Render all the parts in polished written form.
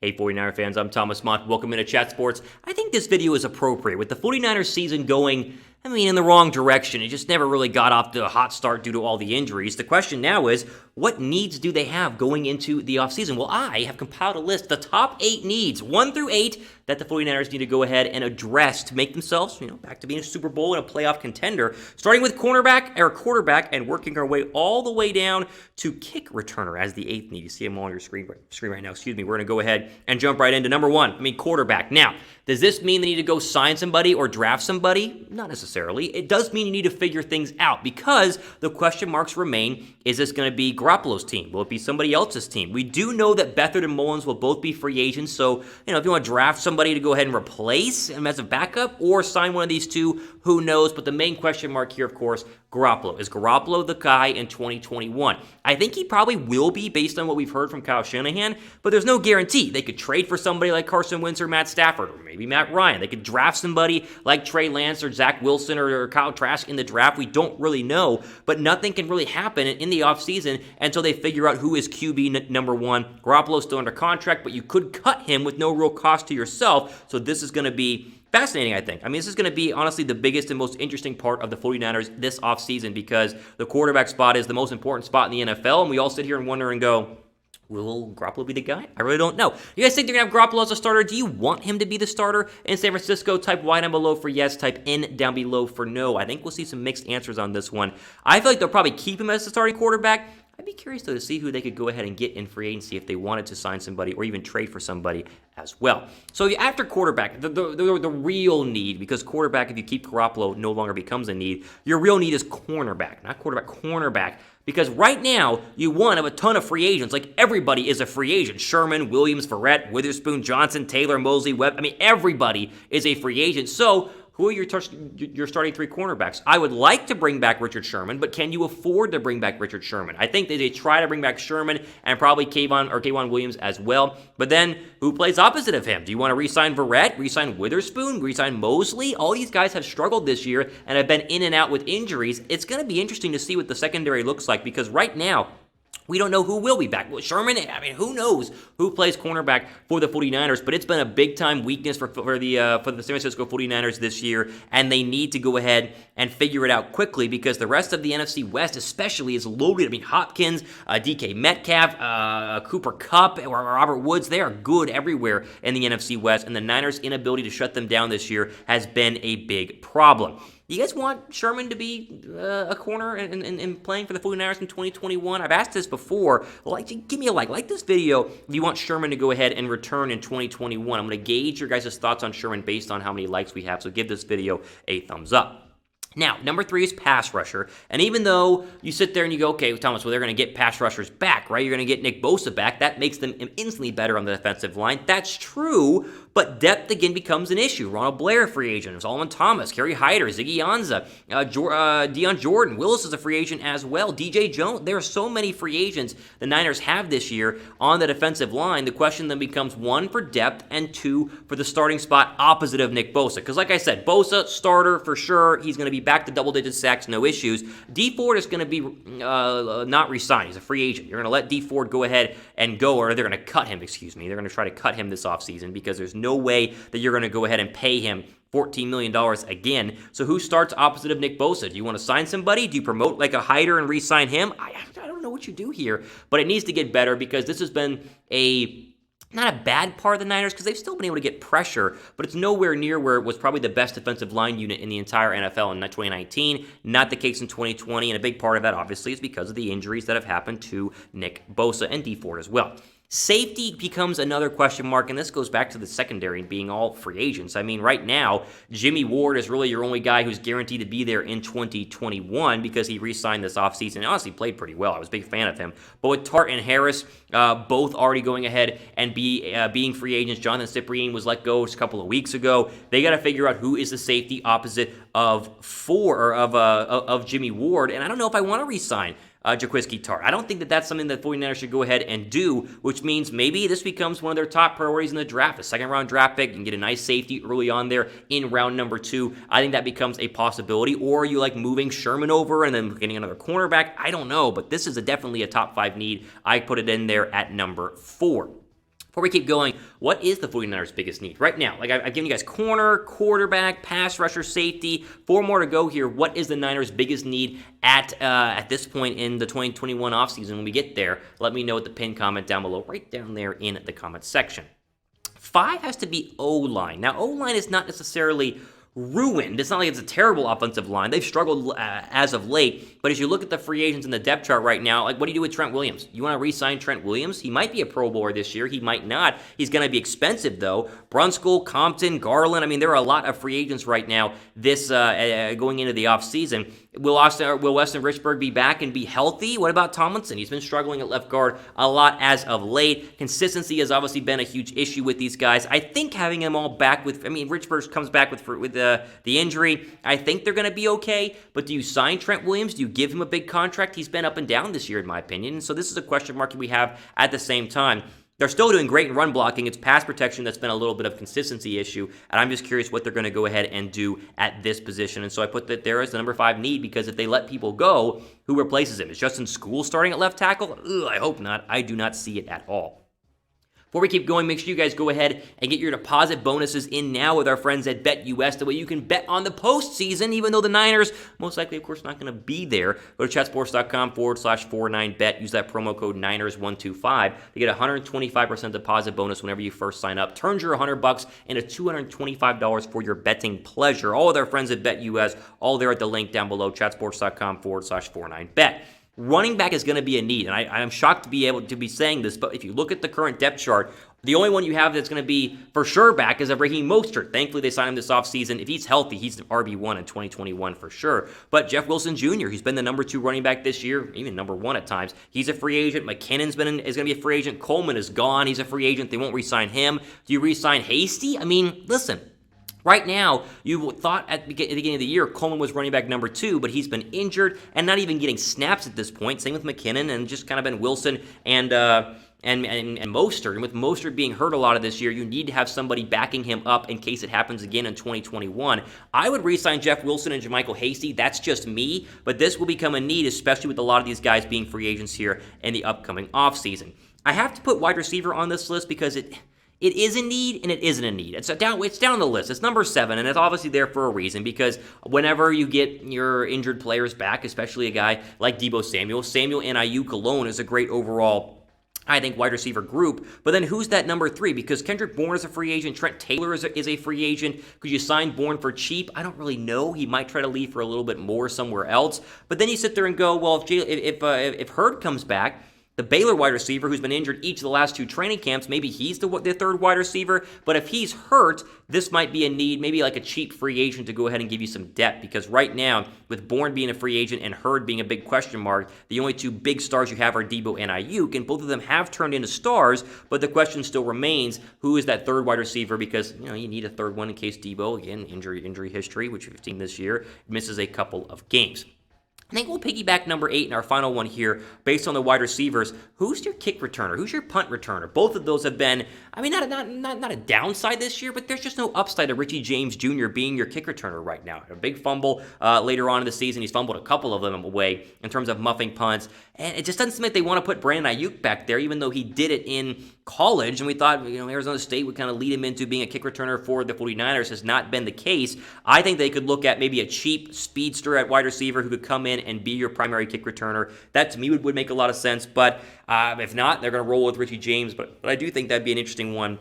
Hey 49er fans, I'm Thomas Mott. Welcome into Chat Sports. I think this video is appropriate. With the 49ers season going, in the wrong direction. It just never really got off to a hot start due to all the injuries. The question now is, what needs do they have going into the offseason? Well, I have compiled a list, the top 8 needs, 1 through 8, that the 49ers need to go ahead and address to make themselves, back to being a Super Bowl and a playoff contender. Starting with quarterback, and working our way all the way down to kick returner as the 8th need. You see them on your screen right now. Excuse me. We're going to go ahead and jump right into number 1. Quarterback. Now, does this mean they need to go sign somebody or draft somebody? Not necessarily. It does mean you need to figure things out because the question marks remain. Is this going to be Garoppolo's team? Will it be somebody else's team? We do know that Beathard and Mullins will both be free agents, so if you want to draft somebody to go ahead and replace him as a backup or sign one of these two, who knows? But the main question mark here, of course, Garoppolo. Is Garoppolo the guy in 2021? I think he probably will be based on what we've heard from Kyle Shanahan, but there's no guarantee. They could trade for somebody like Carson Wentz or Matt Stafford, or maybe Matt Ryan. They could draft somebody like Trey Lance or Zach Wilson or Kyle Trask in the draft. We don't really know, but nothing can really happen in the offseason until they figure out who is QB number 1. Garoppolo's still under contract, but you could cut him with no real cost to yourself, so this is going to be fascinating, I think. This is going to be, honestly, the biggest and most interesting part of the 49ers this offseason because the quarterback spot is the most important spot in the NFL, and we all sit here and wonder and go, will Garoppolo be the guy? I really don't know. You guys think they're going to have Garoppolo as a starter? Do you want him to be the starter in San Francisco? Type Y down below for yes. Type N down below for no. I think we'll see some mixed answers on this one. I feel like they'll probably keep him as the starting quarterback. I'd be curious, though, to see who they could go ahead and get in free agency if they wanted to sign somebody or even trade for somebody as well. So after quarterback, the real need, because quarterback, if you keep Garoppolo, no longer becomes a need, your real need is cornerback, not quarterback, cornerback. Because right now, you have a ton of free agents. Like, everybody is a free agent. Sherman, Williams, Verrett, Witherspoon, Johnson, Taylor, Moseley, Webb. everybody is a free agent. So who are your starting 3 cornerbacks? I would like to bring back Richard Sherman, but can you afford to bring back Richard Sherman? I think that they try to bring back Sherman and probably K'Von Williams as well. But then, who plays opposite of him? Do you want to re-sign Verrett, re-sign Witherspoon, re-sign Moseley? All these guys have struggled this year and have been in and out with injuries. It's going to be interesting to see what the secondary looks like because right now, we don't know who will be back. Well, Sherman, who knows who plays cornerback for the 49ers, but it's been a big-time weakness for the San Francisco 49ers this year, and they need to go ahead and figure it out quickly because the rest of the NFC West especially is loaded. Hopkins, DK Metcalf, Cooper Kupp, or Robert Woods, they are good everywhere in the NFC West, and the Niners' inability to shut them down this year has been a big problem. You guys want Sherman to be a corner and playing for the 49ers in 2021? I've asked this before. Give me a like this video if you want Sherman to go ahead and return in 2021. I'm going to gauge your guys' thoughts on Sherman based on how many likes we have, so give this video a thumbs up. Now, number 3 is pass rusher, and even though you sit there and you go, okay, Thomas, they're going to get pass rushers back, right? You're going to get Nick Bosa back. That makes them instantly better on the defensive line. That's true, but depth again becomes an issue. Ronald Blair, free agent. Solomon Thomas, Kerry Hyder, Ziggy Ansah, Deion Jordan. Willis is a free agent as well. DJ Jones. There are so many free agents the Niners have this year on the defensive line. The question then becomes 1 for depth and 2 for the starting spot opposite of Nick Bosa. Because like I said, Bosa, starter for sure. He's going to be back to double-digit sacks, no issues. D Ford is going to be not re-signed. He's a free agent. You're going to let D Ford go ahead and go, or they're going to cut him, They're going to try to cut him this offseason because there's no way that you're going to go ahead and pay him $14 million again. So who starts opposite of Nick Bosa? Do you want to sign somebody? Do you promote like a Hyder and re-sign him? I don't know what you do here, but it needs to get better because this has been not a bad part of the Niners because they've still been able to get pressure, but it's nowhere near where it was probably the best defensive line unit in the entire NFL in 2019. Not the case in 2020, and a big part of that, obviously, is because of the injuries that have happened to Nick Bosa and D Ford as well. Safety becomes another question mark, and this goes back to the secondary being all free agents. Right now, Jimmy Ward is really your only guy who's guaranteed to be there in 2021 because he re-signed this offseason and honestly played pretty well. I was a big fan of him. But with Tartt and Harris both already going ahead and being free agents, Jonathan Cyprien was let go just a couple of weeks ago. They got to figure out who is the safety opposite of Jimmy Ward, and I don't know if I want to re-sign Jaquiski Tartt. I don't think that that's something that 49ers should go ahead and do, which means maybe this becomes one of their top priorities in the draft. A second-round draft pick and get a nice safety early on there in round number 2. I think that becomes a possibility. Or you like moving Sherman over and then getting another cornerback. I don't know, but this is definitely a top 5 need. I put it in there at number 4. Before we keep going, what is the 49ers' biggest need right now? Like I've given you guys corner, quarterback, pass rusher, safety. 4 more to go here. What is the Niners' biggest need at this point in the 2021 offseason? When we get there, let me know at the pinned comment down below, right down there in the comments section. 5 has to be O-line. Now, O-line is not necessarily ruined. It's not like it's a terrible offensive line. They've struggled as of late, but as you look at the free agents in the depth chart right now, like what do you do with Trent Williams? You want to re-sign Trent Williams? He might be a Pro Bowler this year. He might not. He's going to be expensive, though. Brunskill, Compton, Garland. I mean, there are a lot of free agents right now this going into the offseason. Will Weston Richburg be back and be healthy? What about Tomlinson? He's been struggling at left guard a lot as of late. Consistency has obviously been a huge issue with these guys. I think having them all back Richburg comes back with the injury. I think they're going to be okay, but do you sign Trent Williams? Do you give him a big contract? He's been up and down this year, in my opinion, so this is a question mark we have at the same time. They're still doing great in run blocking. It's pass protection that's been a little bit of consistency issue, and I'm just curious what they're going to go ahead and do at this position. And so I put that there as the number 5 need, because if they let people go, who replaces him? Is Justin School starting at left tackle? I hope not. I do not see it at all. Before we keep going, make sure you guys go ahead and get your deposit bonuses in now with our friends at BetUS. The way you can bet on the postseason, even though the Niners most likely, of course, not going to be there. Go to chatsports.com/49bet. Use that promo code Niners125 to get a 125% deposit bonus whenever you first sign up. Turns your $100 into $225 for your betting pleasure. All of our friends at BetUS, all there at the link down below, chatsports.com/49bet. Running back is going to be a need, and I'm shocked to be able to be saying this, but if you look at the current depth chart, the only one you have that's going to be for sure back is Raheem Mostert. Thankfully, they signed him this offseason. If he's healthy, he's the RB1 in 2021 for sure. But Jeff Wilson Jr., who's been the number 2 running back this year, even number 1 at times, he's a free agent. McKinnon's is going to be a free agent. Coleman is gone. He's a free agent. They won't re-sign him. Do you re-sign Hasty? I mean, listen. Right now, you thought at the beginning of the year Coleman was running back number 2, but he's been injured and not even getting snaps at this point. Same with McKinnon, and just kind of been Wilson and Mostert. And with Mostert being hurt a lot of this year, you need to have somebody backing him up in case it happens again in 2021. I would re-sign Jeff Wilson and JaMycal Hasty. That's just me, but this will become a need, especially with a lot of these guys being free agents here in the upcoming offseason. I have to put wide receiver on this list because it is a need and it isn't a need. It's down the list. It's number 7, and it's obviously there for a reason, because whenever you get your injured players back, especially a guy like Deebo Samuel and Ayuk alone is a great overall, I think, wide receiver group. But then who's that number 3? Because Kendrick Bourne is a free agent. Trent Taylor is a free agent. Could you sign Bourne for cheap? I don't really know. He might try to leave for a little bit more somewhere else. But then you sit there and go, well, if Hurd comes back, the Baylor wide receiver who's been injured each of the last 2 training camps, maybe he's the 3rd wide receiver. But if he's hurt, this might be a need, maybe like a cheap free agent to go ahead and give you some depth. Because right now, with Bourne being a free agent and Hurd being a big question mark, the only 2 big stars you have are Deebo and Ayuk, and both of them have turned into stars. But the question still remains, who is that 3rd wide receiver? Because you need a 3rd one in case Deebo, again, injury history, which we've seen this year, misses a couple of games. I think we'll piggyback number 8 in our final one here based on the wide receivers. Who's your kick returner? Who's your punt returner? Both of those have been, not a downside this year, but there's just no upside to Richie James Jr. being your kick returner right now. A big fumble later on in the season. He's fumbled a couple of them away in terms of muffing punts. And it just doesn't seem like they want to put Brandon Ayuk back there, even though he did it in college. And we thought, Arizona State would kind of lead him into being a kick returner for the 49ers. Has not been the case. I think they could look at maybe a cheap speedster at wide receiver who could come in and be your primary kick returner. That to me would make a lot of sense, but if not, they're going to roll with Richie James. But I do think that'd be an interesting one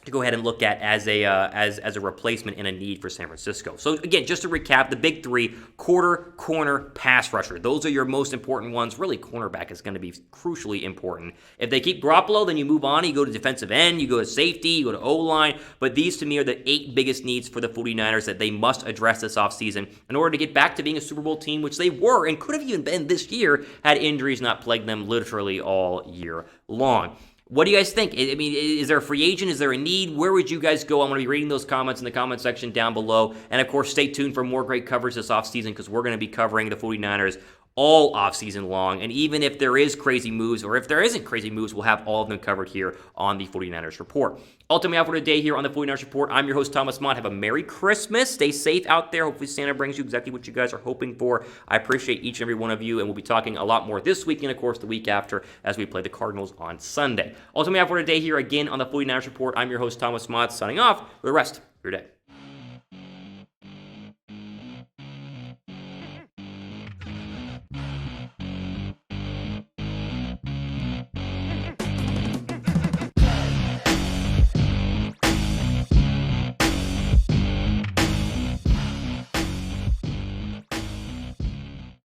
to go ahead and look at as a replacement and a need for San Francisco. So again, just to recap, the big 3: quarter, corner, pass rusher. Those are your most important ones. Really, cornerback is going to be crucially important. If they keep Garoppolo, then you move on. You go to defensive end, you go to safety, you go to O-line. But these, to me, are the 8 biggest needs for the 49ers that they must address this offseason in order to get back to being a Super Bowl team, which they were and could have even been this year had injuries not plagued them literally all year long. What do you guys think? I mean, is there a free agent? Is there a need? Where would you guys go? I'm going to be reading those comments in the comment section down below. And, of course, stay tuned for more great coverage this offseason, because we're going to be covering the 49ers all offseason long. And even if there is crazy moves, or if there isn't crazy moves, we'll have all of them covered here on the 49ers Report. Ultimately, out for today here on the 49ers Report, I'm your host, Thomas Mott. Have a Merry Christmas. Stay safe out there. Hopefully Santa brings you exactly what you guys are hoping for. I appreciate each and every one of you, and we'll be talking a lot more this week and, of course, the week after as we play the Cardinals on Sunday. Ultimately, out for today here again on the 49ers Report, I'm your host, Thomas Mott, signing off for the rest of your day.